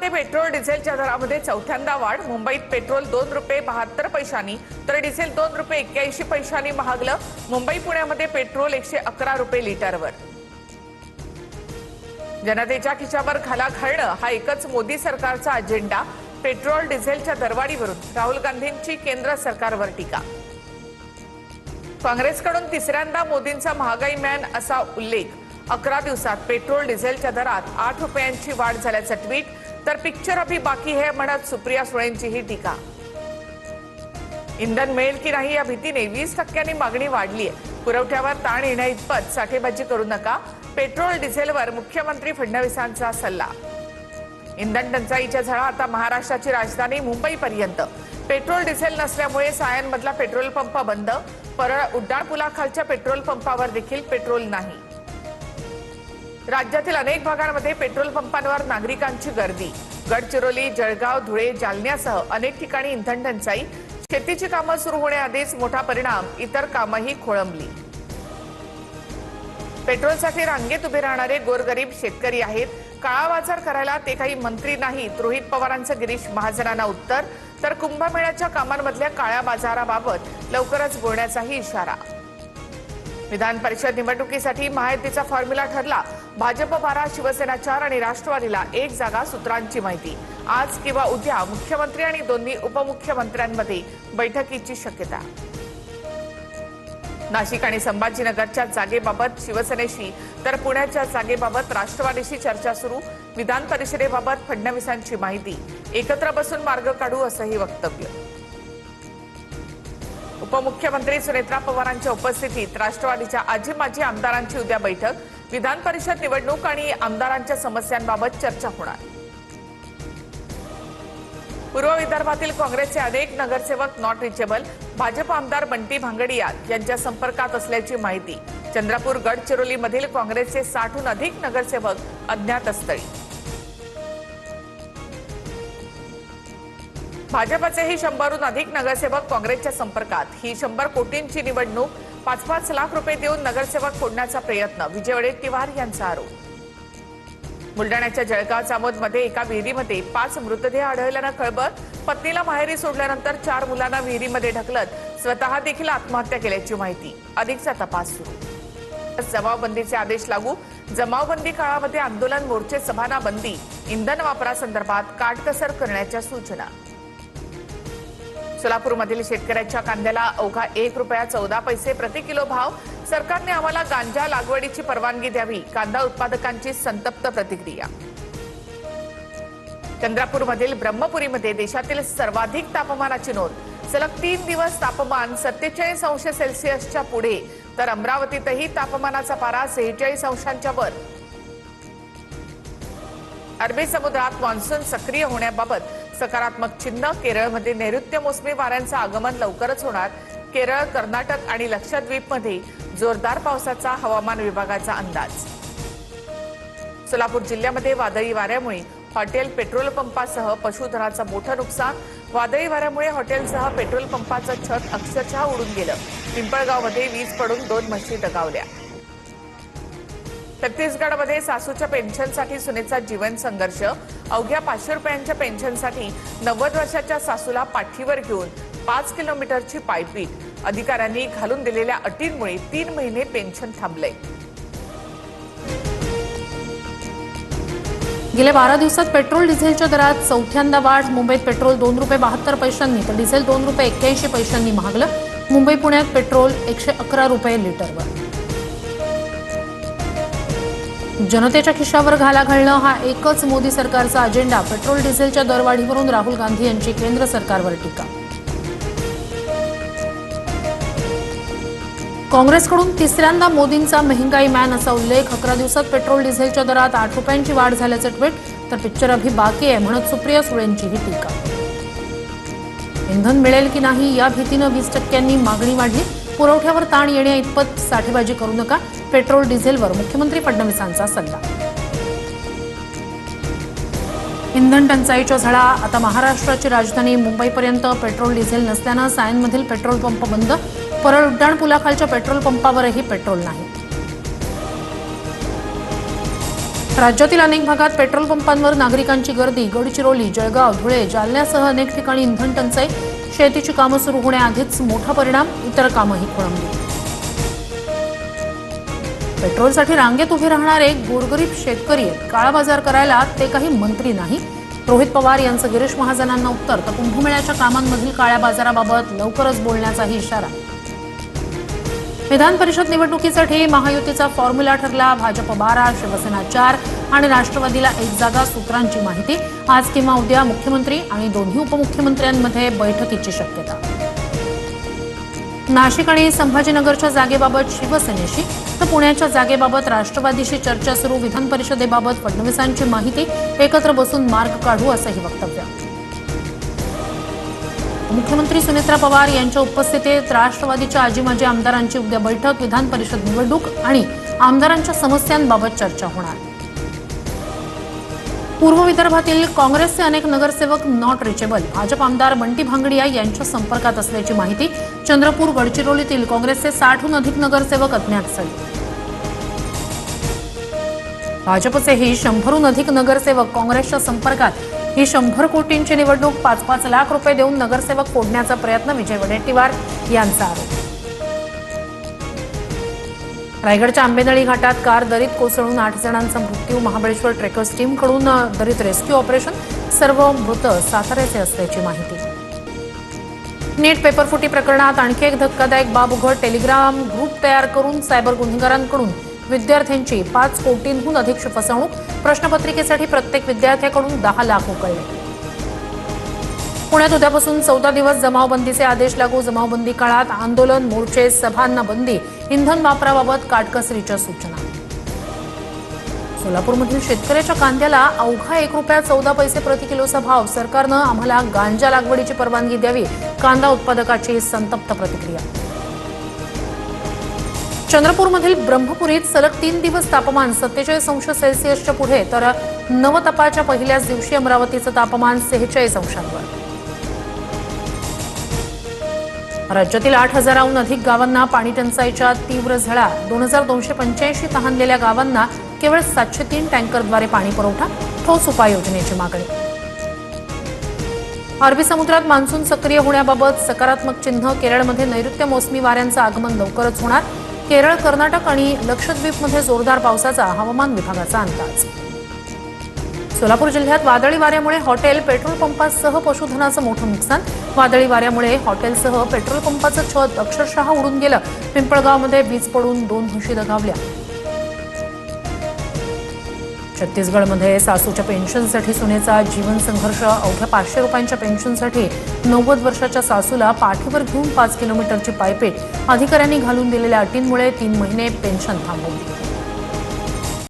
पुण्यामध्ये पेट्रोल डिझेलच्या दरामध्ये चौथ्यांदा वाढ। मुंबईत पेट्रोल ₹2.72 तर डिझेल ₹2.81 महागलं। मुंबई पुण्यामध्ये पेट्रोल ₹111 लिटरवर। जनतेच्या खिशावर घाला घालणं हा एकच मोदी सरकारचा अजेंडा। पेट्रोल डिझेलच्या दरवाढीवरून राहुल गांधींची केंद्र सरकारवर टीका। काँग्रेसकडून तिसऱ्यांदा मोदींचा महागाई मॅन असा उल्लेख। 11 दिवसात पेट्रोल डिझेलच्या दरात ₹8 वाढ झाल्याचं ट्विट। तर पिक्चर अभी बाकी है म्हणत सुप्रिया सुळेंची ही टीका। इंधन मिळेल की नाही या भीतीने 20% मागणी वाढली आहे। पुरवठ्यावर ताण येण्याइतपत साठेबाजी करू नका। पेट्रोल डिझेलवर मुख्यमंत्री फडणवीसांचा सल्ला। इंधन टंचाईच्या झळा आता महाराष्ट्राची राजधानी मुंबईपर्यंत। पेट्रोल डिझेल नसल्यामुळे सायनमधला पेट्रोल पंप बंद। परळ उड्डाणपुलाखालच्या पेट्रोल पंपावर देखील पेट्रोल नाही। राज्यातील अनेक भागांमध्ये पेट्रोल पंपांवर नागरिकांची गर्दी। गडचिरोली, जळगाव, धुळे, जालन्यासह अनेक ठिकाणी इंधन टंचाई। शेतीची कामं सुरू होण्याआधीच मोठा परिणाम, इतर कामंही खोळंबली। पेट्रोलसाठी रांगेत उभे राहणारे गोरगरीब शेतकरी आहेत। काळा बाजार करायला ते काही मंत्री नाहीत। रोहित पवारांचं गिरीश महाजनांना उत्तर। तर कुंभमेळ्याच्या कामांमधल्या काळ्या बाजाराबाबत लवकरच बोलण्याचाही इशारा। विधान परिषद निवडणुकीसाठी महायुतीचा फॉर्म्युला ठरला। भाजप 12, शिवसेना 4 आणि राष्ट्रवादीला 1 जागा। सूत्रांची माहिती। आज किंवा उद्या मुख्यमंत्री आणि दोन्ही उपमुख्यमंत्र्यांमध्ये बैठकीची शक्यता। नाशिक आणि संभाजीनगरच्या जागेबाबत शिवसेनेशी तर पुण्याच्या जागेबाबत राष्ट्रवादीशी चर्चा सुरू। विधान परिषदेबाबत फडणवीसांची माहिती। एकत्र बसून मार्ग काढू असंही वक्तव्य। उपमुख्यमंत्री सुनेत्रा पवारांच्या उपस्थितीत राष्ट्रवादीच्या आजी माजी आमदारांची उद्या बैठक। विधान परिषद निवडणूक आणि आमदारांच्या समस्यांबाबत चर्चा होणार। पूर्व विदर्भातील काँग्रेसचे अनेक नगरसेवक नॉट रिचेबल। भाजप आमदार बंटी भांगडिया यांच्या संपर्कात असल्याची माहिती। चंद्रपूर, गडचिरोलीमधील काँग्रेसचे 60हून अधिक नगरसेवक अज्ञात स्थळी। भाजपचेही 100हून अधिक नगरसेवक काँग्रेसच्या संपर्कात। ही 100 कोटींची निवडणूक। 5-5 लाख रुपये देऊन नगरसेवक फोडण्याचा प्रयत्न। विजय वडेट्टीवार यांचा आरोप। बुलडाण्याच्या जळगाव चामोदमध्ये एका विहिरीमध्ये 5 मृतदेह आढळल्यानं खळबळ। पत्नीला माहेरी सोडल्यानंतर 4 मुलांना विहिरीमध्ये ढकलत स्वतः देखील आत्महत्या केल्याची माहिती। अधिकचा तपास सुरू। जमावबंदीचे आदेश लागू। जमावबंदी काळामध्ये आंदोलन, मोर्चे, सभांना बंदी। इंधन वापरासंदर्भात काटकसर करण्याच्या सूचना। सोलापूरमधील शेतकऱ्यांच्या कांद्याला अवघा ₹1.14 प्रति किलो भाव। सरकारने आम्हाला गांजा लागवडीची परवानगी द्यावी। कांदा उत्पादकांची संतप्त प्रतिक्रिया। चंद्रपूरमधील ब्रह्मपुरीमध्ये देशातील सर्वाधिक तापमानाची नोंद। सलग 3 दिवस तापमान 47°C पुढे। तर अमरावतीतही तापमानाचा पारा 46° वर। अरबी समुद्रात मान्सून सक्रिय होण्याबाबत सकारात्मक चिन्ह। केरळमध्ये नैऋत्य मोसमी वाऱ्यांचं आगमन लवकरच होणार। केरळ, कर्नाटक आणि लक्षद्वीपमध्ये जोरदार पावसाचा हवामान विभागाचा अंदाज। सोलापूर जिल्ह्यामध्ये वादळी वाऱ्यामुळे हॉटेल, पेट्रोल पंपासह पशुधनाचं मोठं नुकसान। वादळी वाऱ्यामुळे हॉटेलसह पेट्रोल पंपाचं छत अक्षरशः उडून गेलं। पिंपळगावमध्ये वीज पडून 2 म्हशी दगावल्या। छत्तीसगडमध्ये सासूच्या पेन्शनसाठी सुनेचा जीवन संघर्ष। अवघ्या ₹500 पेन्शनसाठी 90 वर्षाच्या सासूला पाठीवर घेऊन 5 किलोमीटरची पायपीट। अधिकाऱ्यांनी घालून दिलेल्या अटींमुळे 3 महिने पेन्शन थांबले। गेल्या 12 दिवसात पेट्रोल डिझेलच्या दरात चौथ्यांदा वाढ। मुंबईत पेट्रोल ₹2.72 तर डिझेल ₹2.81 महागलं। मुंबई पुण्यात पेट्रोल ₹111 लिटरवर। जनतेच्या खिशावर घाला घालणं हा एकच मोदी सरकारचा अजेंडा। पेट्रोल डिझेलच्या दरवाढीवरून राहुल गांधी यांची केंद्र सरकारवर टीका। काँग्रेसकडून तिसऱ्यांदा मोदींचा महंगाई मॅन असा उल्लेख। 11 दिवसात पेट्रोल डिझेलच्या दरात ₹8 वाढ झाल्याचं ट्विट। तर पिक्चर अभी बाकी आहे म्हणत सुप्रिया सुळेंची ही टीका। इंधन मिळेल की नाही या भीतीनं 20% मागणी वाढली। पुरवठ्यावर ताण येण्याइतपत साठेबाजी करू नका। पेट्रोल डिझेलवर मुख्यमंत्री फडणवीसांचा सल्ला। इंधन टंचाईच्या झळा आता महाराष्ट्राची राजधानी मुंबईपर्यंत। पेट्रोल डिझेल नसल्यानं सायनमधील पेट्रोल पंप बंद। परळ उड्डाणपुलाखालच्या पेट्रोल पंपावरही पेट्रोल नाही। राज्यातील अनेक भागात पेट्रोल पंपांवर नागरिकांची गर्दी. गडचिरोली, जळगाव, धुळे, जालन्यासह अनेक ठिकाणी इंधन टंचाई. शेतीची कामं सुरू होण्याआधीच मोठा परिणाम. इतर कामंही खोळंबली. पेट्रोलसाठी रांगेत उभे राहणारे गोरगरीब शेतकरी आहेत. काळा बाजार करायला ते काही मंत्री नाही. रोहित पवार यांचं गिरीश महाजनांना उत्तर. तर कुंभमेळ्याच्या कामांमधील काळ्या बाजाराबाबत लवकरच बोलण्याचाही इशारा. विधान परिषद निवडणुकीसाठी महायुतीचा फॉर्म्युला ठरला. भाजप 12, शिवसेना 4 आणि राष्ट्रवादीला 1 जागा. सूत्रांची माहिती. आज किंवा उद्या मुख्यमंत्री आणि दोन्ही उपमुख्यमंत्र्यांमध्ये बैठकीची शक्यता. नाशिक आणि संभाजीनगरच्या जागेबाबत शिवसेनेशी तर पुण्याच्या जागेबाबत राष्ट्रवादीशी चर्चा सुरू. विधान परिषदेबाबत फडणवीसांची माहिती. एकत्र बसून मार्ग काढू असंही वक्तव्य. मुख्यमंत्री सुनेत्रा पवार यांच्या उपस्थितीत राष्ट्रवादीच्या आजी-माजी आमदारांची उद्या बैठक. विधान परिषद निवडणूक आणि आमदारांच्या समस्यांबाबत चर्चा होणार. पूर्व विदर्भातील काँग्रेसचे अनेक नगरसेवक नॉट रिचेबल. भाजप आमदार बंटी भांगडिया यांच्या संपर्कात असल्याची माहिती. चंद्रपूर, गडचिरोलीतील काँग्रेसचे 60हून अधिक नगरसेवक अज्ञात स्थळी. भाजपचेही 100हून अधिक नगरसेवक काँग्रेसच्या संपर्कात. ही 100 कोटींची निवडणूक. 5-5 लाख रुपये देऊन नगरसेवक फोडण्याचा प्रयत्न. विजय वडेट्टीवार यांचा आरोप. रायगडच्या आंबेनळी घाटात कार दरीत कोसळून 8 जणांचा मृत्यू. महाबळेश्वर ट्रेकर्स टीमकडून दरीत रेस्क्यू ऑपरेशन. सर्व मृत साताऱ्याचे असल्याची माहिती. नीट पेपरफुटी प्रकरणात आणखी एक धक्कादायक बाब उघड. टेलिग्राम ग्रुप तयार करून सायबर गुन्हेगारांकडून विद्यार्थ्यांची 5 कोटींहून अधिकची फसवणूक. प्रश्नपत्रिकेसाठी प्रत्येक विद्यार्थ्याकडून 10 लाख उकळले. पुण्यात उद्यापासून 14 दिवस जमावबंदीचे आदेश लागू. जमावबंदी काळात आंदोलन, मोर्चे, सभांना बंदी. इंधन वापराबाबत काटकसरीच्या सूचना. सोलापूरमधील शेतकऱ्याच्या कांद्याला अवघा ₹1.14 प्रति किलोचा भाव. सरकारनं आम्हाला गांजा लागवडीची परवानगी द्यावी. कांदा उत्पादकाची संतप्त प्रतिक्रिया. चंद्रपूरमधील ब्रह्मपुरीत सलग 3 दिवस तापमान 47 अंश सेल्सिअसच्या पुढे. तर नवतपाच्या पहिल्याच दिवशी अमरावतीचं तापमान 46 अंशांवर. राज्यातील 8,000हून अधिक गावांना पाणी टंचाईच्या तीव्र झळा. 2,285 तहानलेल्या गावांना केवळ 703 टँकरद्वारे पाणी पुरवठा. ठोस उपाययोजनेची मागणी. अरबी समुद्रात मान्सून सक्रिय होण्याबाबत सकारात्मक चिन्ह. केरळमध्ये नैऋत्य मोसमी वाऱ्यांचं आगमन लवकरच होणार. केरळ, कर्नाटक आणि लक्षद्वीपमध्ये जोरदार पावसाचा हवामान विभागाचा अंदाज. सोलापूर जिल्ह्यात वादळी वाऱ्यामुळे हॉटेल, पेट्रोल पंपासह पशुधनाचं मोठं नुकसान. वादळी वाऱ्यामुळे हॉटेलसह पेट्रोल पंपाचं छत अक्षरशः उडून गेलं. पिंपळगावमध्ये वीज पडून 2 म्हशी दगावल्या. छत्तीसगडमध्ये सासूच्या पेन्शनसाठी सुनेचा जीवन संघर्ष. अवघ्या ₹500 पेन्शनसाठी 90 वर्षाच्या सासूला पाठीवर घेऊन 5 किलोमीटरची पायपीट. अधिकाऱ्यांनी घालून दिलेल्या अटींमुळे 3 महिने पेन्शन थांबवली.